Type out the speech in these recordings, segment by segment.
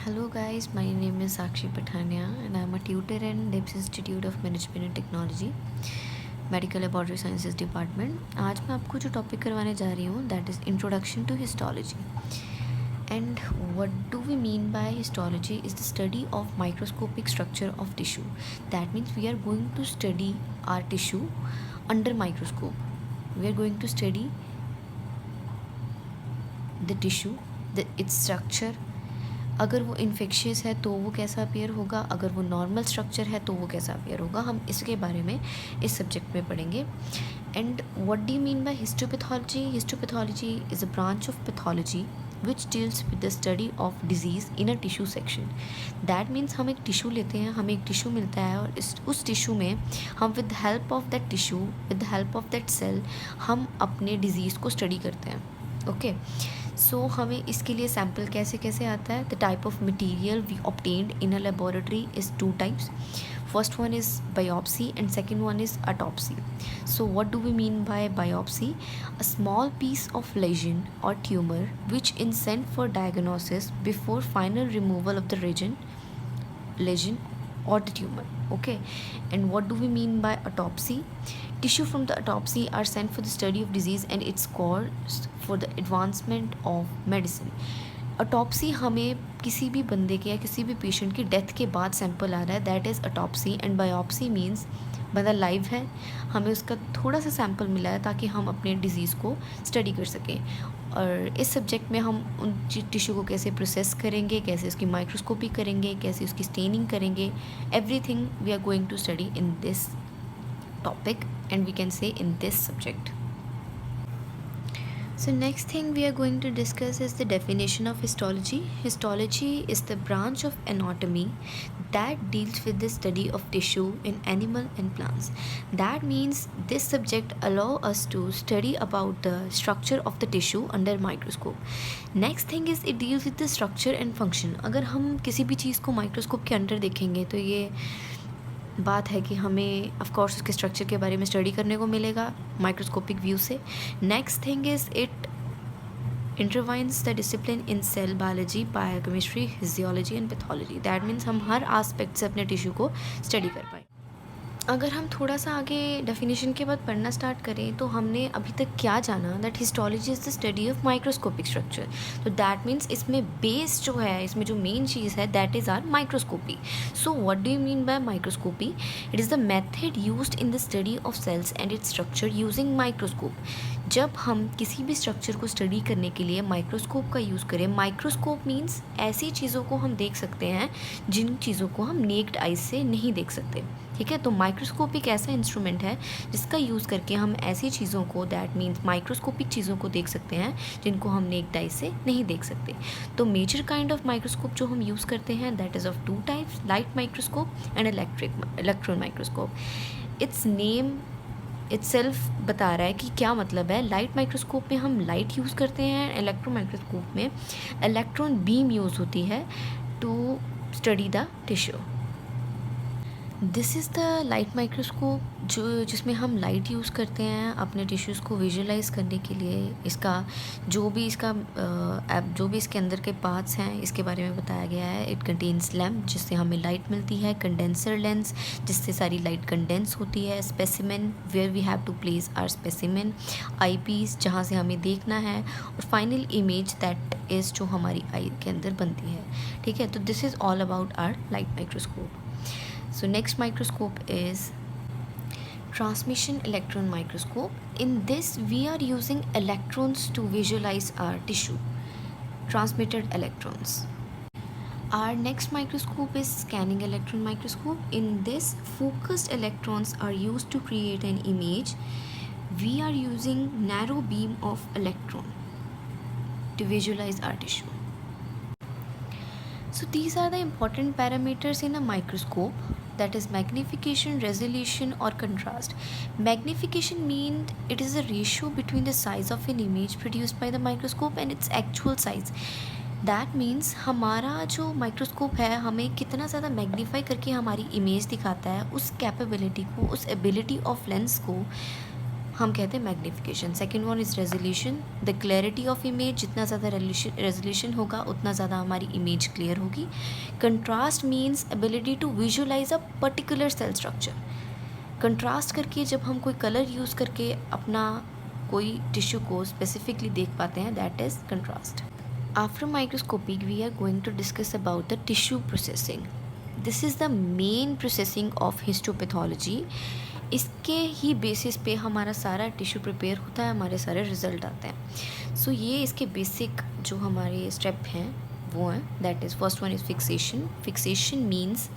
Hello guys, my name is Sakshi Pathania and I am a tutor in DIPS Institute of Management and Technology, Medical Laboratory Sciences Department. आज मैं आपको जो topic करवाने जा रही हूँ that is introduction to histology. And what do we mean by histology is the study of microscopic structure of tissue. That means we are going to study our tissue under microscope. We are going to study the tissue, its structure. अगर वो infectious है तो वो कैसा appear होगा, अगर वो normal structure है तो वो कैसा अपीयर होगा, हम इसके बारे में इस सब्जेक्ट में पढ़ेंगे. And what do you mean bye histopathology? Histopathology is a branch of pathology which deals with the study of disease in a tissue section. That means हम एक टिश्यू लेते हैं, हमें एक टिश्यू मिलता है और उस टिश्यू में हम with the help of that tissue, with the help of that cell, हम अपने डिजीज़ को स्टडी करते हैं. ओके सो हमें इसके लिए सैम्पल कैसे कैसे आता है. The type of material we obtained in a laboratory is two types. First one is biopsy and second one is autopsy. So what do we mean by biopsy? A small piece of lesion or tumor which is sent for diagnosis before final removal of the lesion or the tumor. Okay, and what do we mean by autopsy? Tissue from the autopsy are sent for the study of disease and its cause for the advancement of medicine. Autopsy हमें किसी भी बंदे के या किसी भी patient की death के बाद सैंपल आ रहा है, that is autopsy. And biopsy means बंदा लाइव है, हमें उसका थोड़ा सा सैंपल मिला है ताकि हम अपने डिज़ीज़ को स्टडी कर सकें. और इस सब्जेक्ट में हम उन टिश्यू को कैसे प्रोसेस करेंगे, कैसे उसकी माइक्रोस्कोपी करेंगे, कैसे उसकी स्टेनिंग करेंगे, everything we are going to study in this topic and we can say in this subject. So next thing we are going to discuss is the definition of histology. Histology is the branch of anatomy that deals with the study of tissue in animal and plants. That means this subject allow us to study about the structure of the tissue under microscope. Next thing is it deals with the structure and function. अगर हम किसी भी चीज़ को microscope के अंदर देखेंगे तो ये बात है कि हमें ऑफ कोर्स उसके स्ट्रक्चर के बारे में स्टडी करने को मिलेगा माइक्रोस्कोपिक व्यू से. Next thing is it intertwines the discipline in cell biology, biochemistry, physiology and pathology. That means हम हर आस्पेक्ट से अपने टिश्यू को स्टडी कर पाए. अगर हम थोड़ा सा आगे डेफिनेशन के बाद पढ़ना स्टार्ट करें तो हमने अभी तक क्या जाना, that histology is the study of microscopic structure. तो दैट मीन्स इसमें बेस जो है, इसमें जो मेन चीज़ है that is our microscopy. So what do you mean by microscopy? It is the method used in the study of cells and its structure using microscope. जब हम किसी भी स्ट्रक्चर को स्टडी करने के लिए माइक्रोस्कोप का यूज़ करें, माइक्रोस्कोप मीन्स ऐसी चीज़ों को हम देख सकते हैं जिन चीज़ों को हम नेक्ड आइज से नहीं देख सकते. ठीक है, तो माइक्रोस्कोप एक ऐसा इंस्ट्रूमेंट है जिसका यूज़ करके हम ऐसी चीज़ों को, दैट मीन्स माइक्रोस्कोपिक चीज़ों को देख सकते हैं जिनको हम नेक्ड आइज से नहीं देख सकते. तो मेजर काइंड ऑफ माइक्रोस्कोप जो हम यूज़ करते हैं that is of two types, light microscope and electron microscope. It's name itself बता रहा है कि क्या मतलब है. लाइट माइक्रोस्कोप में हम लाइट यूज़ करते हैं, इलेक्ट्रॉन माइक्रोस्कोप में इलेक्ट्रॉन बीम यूज़ होती है to study the tissue. This is the light microscope जिसमें हम लाइट यूज़ करते हैं अपने टिश्यूज़ को विजुअलाइज करने के लिए. इसका जो भी इसके अंदर के पार्ट्स हैं इसके बारे में बताया गया है. इट कंटेन्स लैम्प जिससे हमें लाइट मिलती है, कंडेंसर लेंस जिससे सारी लाइट कंडेंस होती है, specimen where we have to place our specimen, eyepiece जहाँ से हमें देखना है, और फाइनल इमेज दैट इज़ जो हमारी आई के अंदर बनती है. ठीक है, तो this is all about our light microscope. So next microscope is transmission electron microscope. In this we are using electrons to visualize our tissue, transmitted electrons. Our next microscope is scanning electron microscope. In this focused electrons are used to create an image. We are using narrow beam of electron to visualize our tissue. So these are the important parameters in a microscope, that is magnification, resolution or contrast. Magnification means it is a ratio between the size of an image produced by the microscope and its actual size. That means हमारा जो microscope है हमें कितना ज़्यादा magnify करके हमारी image दिखाता है, उस कैपेबिलिटी को, उस एबिलिटी ऑफ लेंस को हम कहते हैं magnification. Second one is resolution, the clarity of image, जितना ज़्यादा रेजोल्यूशन होगा उतना ज़्यादा हमारी इमेज क्लियर होगी। Contrast means ability to visualize a particular cell structure. Contrast करके जब हम कोई कलर यूज़ करके अपना कोई टिश्यू को स्पेसिफिकली देख पाते हैं, that is contrast. After microscopy we are going to discuss about the tissue processing. This is the main processing of histopathology. इसके ही बेसिस पे हमारा सारा टिश्यू प्रिपेयर होता है, हमारे सारे रिजल्ट आते हैं। सो ये इसके बेसिक जो हमारे स्टेप हैं वो हैं, that is first one is fixation. Fixation means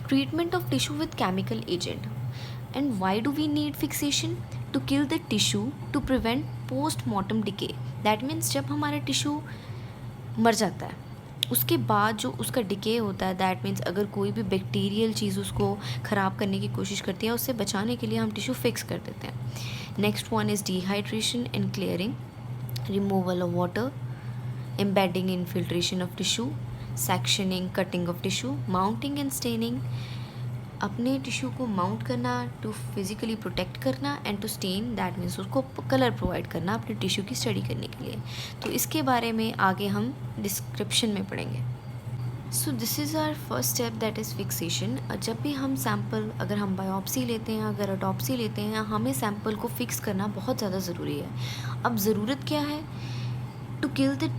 treatment of tissue with chemical agent. And why do we need fixation? To kill the tissue to prevent postmortem decay. That means जब हमारा tissue मर जाता है उसके बाद जो उसका decay होता है, दैट मीन्स अगर कोई भी बैक्टीरियल चीज़ उसको ख़राब करने की कोशिश करती है, उससे बचाने के लिए हम टिश्यू फिक्स कर देते हैं। Next one is dehydration and clearing, removal of water, embedding infiltration of tissue, sectioning, cutting of tissue, mounting and staining. अपने टिश्यू को माउंट करना, टू फिज़िकली प्रोटेक्ट करना, and to stain, that means उसको colour provide करना अपने tissue की study करने के लिए। तो इसके बारे में आगे हम डिस्क्रिप्शन में पढ़ेंगे। So this is our first step, that is fixation. जब भी हम सैम्पल, अगर हम बायोप्सी लेते हैं, अगर ऑटोप्सी लेते हैं, हमें सैम्पल को फिक्स करना बहुत ज़्यादा ज़रूरी है। अब ज़रूरत क्या है? To kill the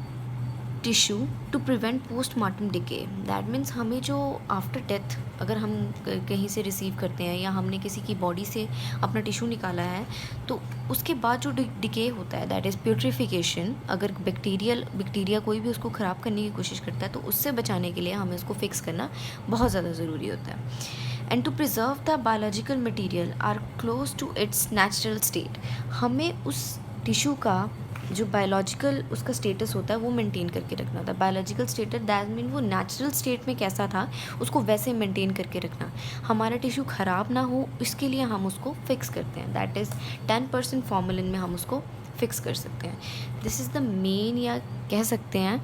tissue to prevent postmortem decay. That means हमें जो आफ्टर डेथ अगर हम कहीं से रिसीव करते हैं या हमने किसी की बॉडी से अपना टिश्यू निकाला है, तो उसके बाद जो डिके होता है, दैट इज़ प्यूट्रिफिकेशन। अगर बैक्टीरिया कोई भी उसको ख़राब करने की कोशिश करता है, तो उससे बचाने के लिए हमें उसको फिक्स करना बहुत ज़्यादा ज़रूरी होता है। And to preserve the biological material or close to its natural state. हमें उस टिश्यू का जो बायोलॉजिकल उसका स्टेटस होता है वो मेंटेन करके रखना होता है। बायोलॉजिकल स्टेटस दैट मीन वो नेचुरल स्टेट में कैसा था उसको वैसे मेंटेन करके रखना, हमारा टिश्यू ख़राब ना हो, इसके लिए हम उसको फिक्स करते हैं। दैट इज़ 10% फॉर्मेलिन में हम उसको फिक्स कर सकते हैं। दिस इज़ द मेन, या कह सकते हैं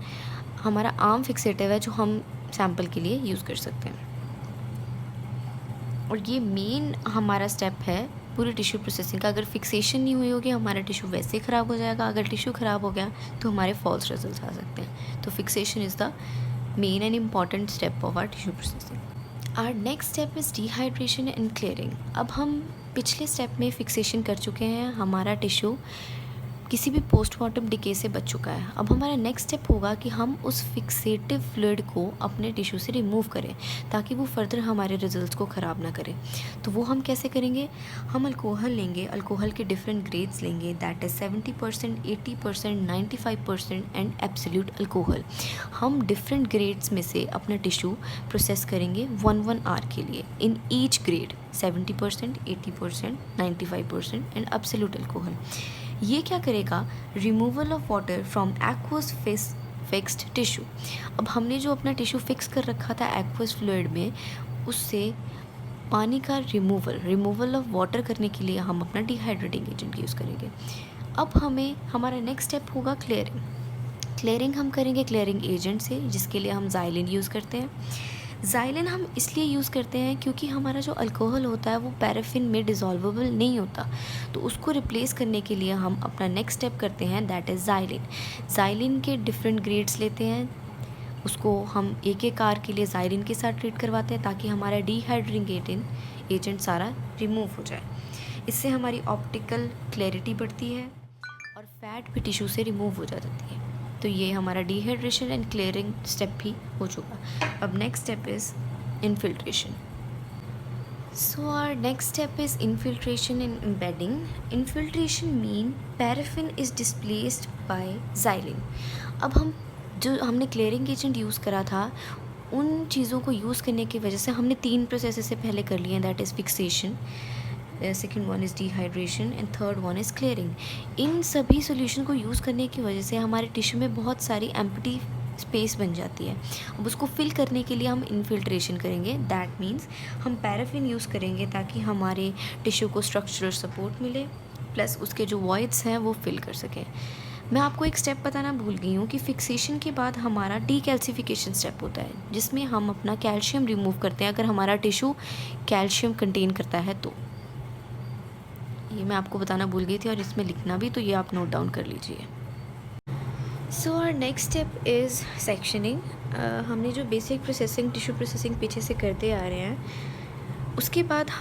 हमारा आम फिक्सेटिव है जो हम सैम्पल के लिए यूज़ कर सकते हैं। और ये मेन हमारा स्टेप है पूरी टिश्यू प्रोसेसिंग का। अगर फिक्सेशन नहीं हुई होगी हमारा टिश्यू वैसे ही ख़राब हो जाएगा। अगर टिश्यू ख़राब हो गया तो हमारे फॉल्स रिजल्ट्स आ सकते हैं। तो fixation is the main and important step of our tissue processing. Our next step is dehydration and clearing. अब हम पिछले स्टेप में फिक्सेशन कर चुके हैं, हमारा टिश्यू किसी भी पोस्टमार्टम डिके से बच चुका है। अब हमारा नेक्स्ट स्टेप होगा कि हम उस फिक्सेटिव फ्लूइड को अपने टिश्यू से रिमूव करें ताकि वो फर्दर हमारे रिजल्ट्स को ख़राब ना करे। तो वो हम कैसे करेंगे? हम अल्कोहल लेंगे, अल्कोहल के डिफरेंट ग्रेड्स लेंगे, that is 70%, 80%, 95% and absolute alcohol. हम डिफरेंट ग्रेड्स में से अपना टिश्यू प्रोसेस करेंगे 1 आवर के लिए in each grade, 70%, 80%, 95% and absolute alcohol. ये क्या करेगा? Removal of water from aqueous fixed tissue. अब हमने जो अपना टिश्यू फिक्स कर रखा था एक्वस फ्लूइड में, उससे पानी का रिमूवल ऑफ वाटर करने के लिए हम अपना डिहाइड्रेटिंग एजेंट यूज़ करेंगे। अब हमें हमारा नेक्स्ट स्टेप होगा क्लियरिंग हम करेंगे क्लियरिंग एजेंट से, जिसके लिए हम ज़ाइलिन यूज़ करते हैं। ज़ाइलिन हम इसलिए यूज़ करते हैं क्योंकि हमारा जो अल्कोहल होता है वो पैराफिन में डिज़ोल्वेबल नहीं होता, तो उसको रिप्लेस करने के लिए हम अपना नेक्स्ट स्टेप करते हैं, दैट इज़ ज़ाइलिन के डिफरेंट ग्रेड्स लेते हैं, उसको हम एक आर के लिए ज़ाइलिन के साथ ट्रीट करवाते हैं ताकि हमारा डिहाइड्रेटिंग एजेंट सारा रिमूव हो जाए। इससे हमारी ऑप्टिकल क्लैरिटी बढ़ती है और फैट भी टिश्यू से रिमूव हो जाती है। तो ये हमारा डिहाइड्रेशन एंड क्लियरिंग स्टेप भी हो चुका। अब next step is infiltration. So our next step is infiltration and embedding. Infiltration mean paraffin is displaced by xylene. अब जो हमने क्लियरिंग एजेंट यूज़ करा था, उन चीज़ों को यूज़ करने की वजह से हमने 3 प्रोसेस से पहले कर लिए हैं, that is fixation, second one is dehydration and third one is clearing. इन सभी सोल्यूशन को यूज़ करने की वजह से हमारे टिश्यू में बहुत सारी एम्प्टी स्पेस बन जाती है। अब उसको फिल करने के लिए हम इनफिल्ट्रेशन करेंगे, दैट मीन्स हम पैराफिन यूज़ करेंगे ताकि हमारे टिश्यू को स्ट्रक्चरल सपोर्ट मिले, प्लस उसके जो वॉइड्स हैं वो फिल कर सकें। मैं आपको एक स्टेप बताना भूल गई हूँ कि फिक्सेशन के बाद हमारा डीकैल्सिफिकेशन स्टेप होता है, जिसमें हम अपना कैल्शियम रिमूव करते हैं अगर हमारा टिश्यू कैल्शियम कंटेन करता है तो। ये मैं आपको बताना भूल गई थी और इसमें लिखना भी, तो ये आप नोट डाउन कर लीजिए। So our next step is sectioning. हमने जो बेसिक प्रोसेसिंग, टिश्यू प्रोसेसिंग पीछे से करते आ रहे हैं, उसके बाद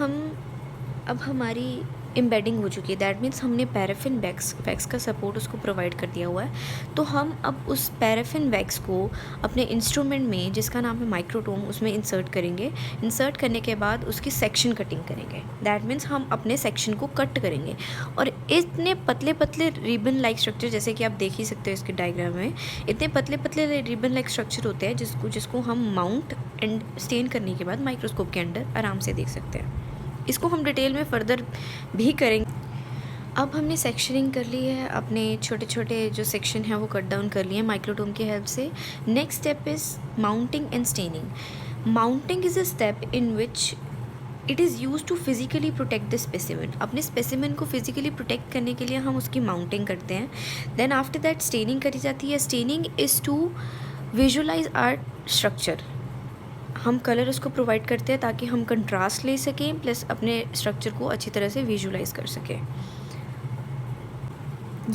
अब हमारी एम्बेडिंग हो चुकी है। दैट मीन्स हमने पैराफिन वैक्स का सपोर्ट उसको प्रोवाइड कर दिया हुआ है। तो हम अब उस पैराफिन वैक्स को अपने इंस्ट्रूमेंट में, जिसका नाम है माइक्रोटोम, उसमें इंसर्ट करेंगे। इंसर्ट करने के बाद उसकी सेक्शन कटिंग करेंगे। दैट मीन्स हम अपने सेक्शन को कट करेंगे और इतने पतले पतले रिबन लाइक स्ट्रक्चर, जैसे कि आप देख ही सकते हो इसके डायग्राम में, इतने पतले पतले रिबन लाइक स्ट्रक्चर होते हैं जिसको हम माउंट एंड स्टेन करने के बाद माइक्रोस्कोप के अंदर आराम से देख सकते हैं। इसको हम डिटेल में फर्दर भी करेंगे। अब हमने सेक्शनिंग कर ली है, अपने छोटे छोटे जो सेक्शन हैं वो कट डाउन कर लिए हैं माइक्रोटोम की हेल्प से। Next step is mounting and staining. Mounting is a step in which it is use to physically protect the specimen. अपने स्पेसिमेन को फिजिकली प्रोटेक्ट करने के लिए हम उसकी माउंटिंग करते हैं। देन आफ्टर दैट स्टेनिंग करी जाती है। Staining is to visualise our structure. हम कलर उसको प्रोवाइड करते हैं ताकि हम कंट्रास्ट ले सकें, प्लस अपने स्ट्रक्चर को अच्छी तरह से विजुलाइज कर सकें।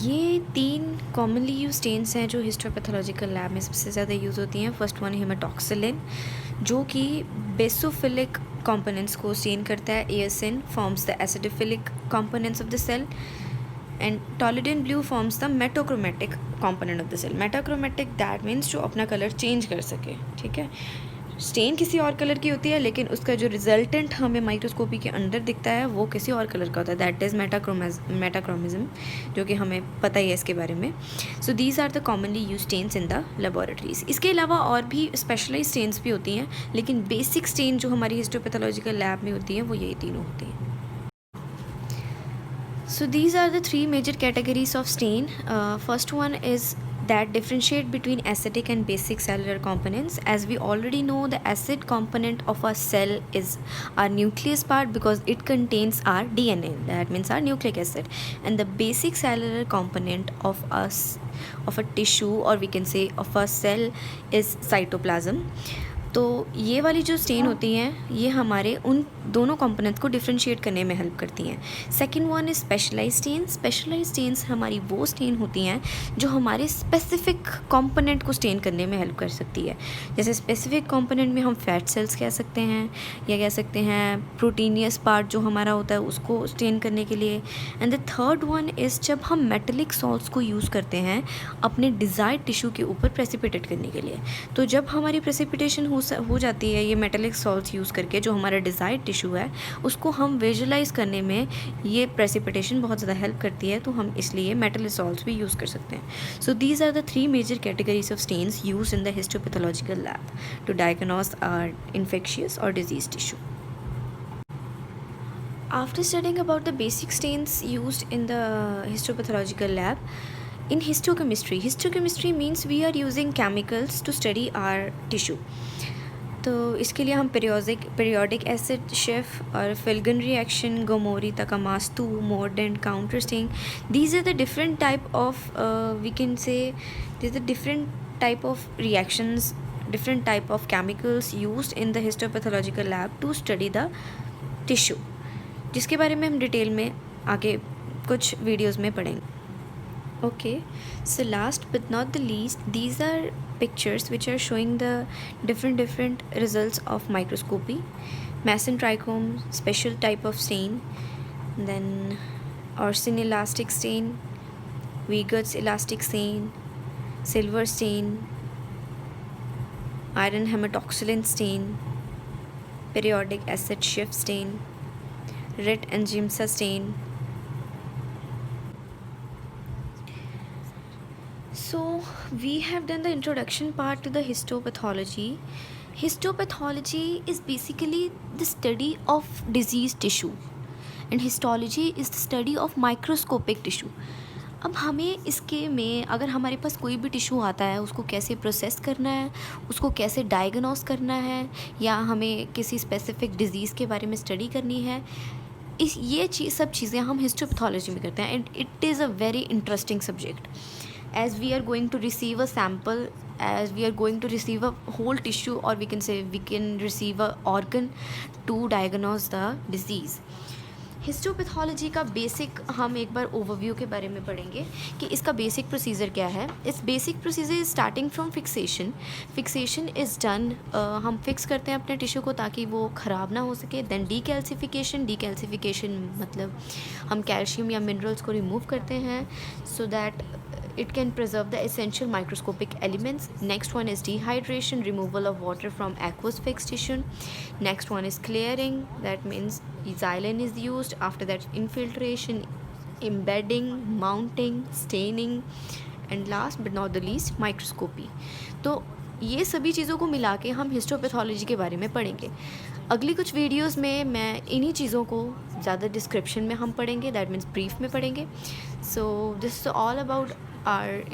ये 3 कॉमनली यूज स्टेन्स हैं जो हिस्टोपैथोलॉजिकल लैब में सबसे ज़्यादा यूज़ होती हैं। फर्स्ट वन हेमाटोक्सिलिन, जो कि बेसोफिलिक कंपोनेंट्स को स्टेन करता है। Eosin forms the acidophilic components of the cell and toluidine blue forms the metachromatic component of the cell. Metachromatic that means जो अपना कलर चेंज कर सके, ठीक है। स्टेन किसी और कलर की होती है, लेकिन उसका जो रिजल्टेंट हमें माइक्रोस्कोपी के अंदर दिखता है वो किसी और कलर का होता है। दैट इज़ मेटाक्रोमिज्म, जो कि हमें पता ही है इसके बारे में। So these are the commonly use stains in the laboratories. इसके अलावा और भी स्पेशलाइज स्टेन्स भी होती हैं, लेकिन बेसिक स्टेन जो हमारी हिस्टोपैथोलॉजिकल लैब में होती हैं वो यही तीनों होती हैं। So these are the 3 major categories of stain. First one is that differentiate between acidic and basic cellular components. As we already know, the acid component of a cell is our nucleus part because it contains our DNA. That means our nucleic acid. And the basic cellular component of a tissue, or we can say of a cell, is cytoplasm. तो ये वाली जो stand होती हैं ये हमारे उन दोनों कंपोनेंट्स को डिफ्रेंशिएट करने में हेल्प करती हैं। Second one is specialised stain. Specialised stains हमारी वो स्टेन होती हैं जो हमारे स्पेसिफिक कंपोनेंट को स्टेन करने में हेल्प कर सकती है। जैसे स्पेसिफिक कंपोनेंट में हम फैट सेल्स कह सकते हैं, या कह सकते हैं प्रोटीनियस पार्ट जो हमारा होता है उसको स्टेन करने के लिए। And the third one is जब हम मेटेलिक सॉल्ट्स को यूज़ करते हैं अपने डिज़ायर्ड टिश्यू के ऊपर प्रेसिपिटेट करने के लिए। तो जब हमारी प्रेसिपिटेशन हो जाती है ये मेटेलिक सॉल्ट्स यूज़ करके, जो हमारा डिज़ायर्ड टिश्यू है उसको हम विजुलाइज करने में ये प्रेसिपिटेशन बहुत ज़्यादा हेल्प करती है, तो हम इसलिए मेटेलिक सॉल्ट्स भी यूज़ कर सकते हैं। So these are the 3 major categories of stains use in the histopathological lab to diagnose are infectious और disease tissue. After studying about the basic stains used in the histopathological lab, in histochemistry means we are using chemicals to study our tissue. तो इसके लिए हम periodic acid Schiff और Filgon reaction, Gomori, Takamasu, Mordant, counterstain, these are the different type of we can say these are the different type of reactions, different type of chemicals used in the histopathological lab to study the tissue, जिसके बारे में हम detail में आगे कुछ videos में पढ़ेंगे. Okay, so last but not the least, these are pictures which are showing the different results of microscopy. Mason trichome, special type of stain, then Orson elastic stain, Weigut's elastic stain, silver stain, iron hematoxylin stain, periodic acid Schiff stain, Red and Jimsa stain. So we have done the introduction part to the histopathology. Histopathology is basically the study of diseased tissue and histology is the study of microscopic tissue. अब हमें इसके में अगर हमारे पास कोई भी tissue आता है उसको कैसे प्रोसेस करना है, उसको कैसे डायग्नोस करना है, या हमें किसी स्पेसिफिक डिज़ीज़ के बारे में स्टडी करनी है, ये सब चीज़ें हम हिस्टोपैथोलॉजी में करते हैं. And it is a very interesting subject. As we are going to receive a sample, as we are going to receive a whole tissue, or we can say we can receive a organ to diagnose the disease. Histopathology का basic हम एक बार overview के बारे में पढ़ेंगे कि इसका basic procedure क्या है. इस basic procedure is starting from fixation. Fixation is done, हम फिक्स करते हैं अपने टिश्यू को ताकि वो ख़राब ना हो सके. Then decalcification. डीकैल्सिफिकेशन मतलब हम कैल्शियम या मिनरल्स को रिमूव करते हैं so that it can preserve the essential microscopic elements. Next one is dehydration, removal of water from aqueous fixed tissue. Next one is clearing, that means xylene is used. After that, infiltration, embedding, mounting, staining, and last but not the least microscopy. तो ये सभी चीज़ों को मिला के हम histopathology के बारे में पढ़ेंगे. अगली कुछ वीडियोस में मैं इन्हीं चीज़ों को ज़्यादा डिस्क्रिप्शन में हम पढ़ेंगे, दैट मीन्स ब्रीफ में पढ़ेंगे. So this is all about are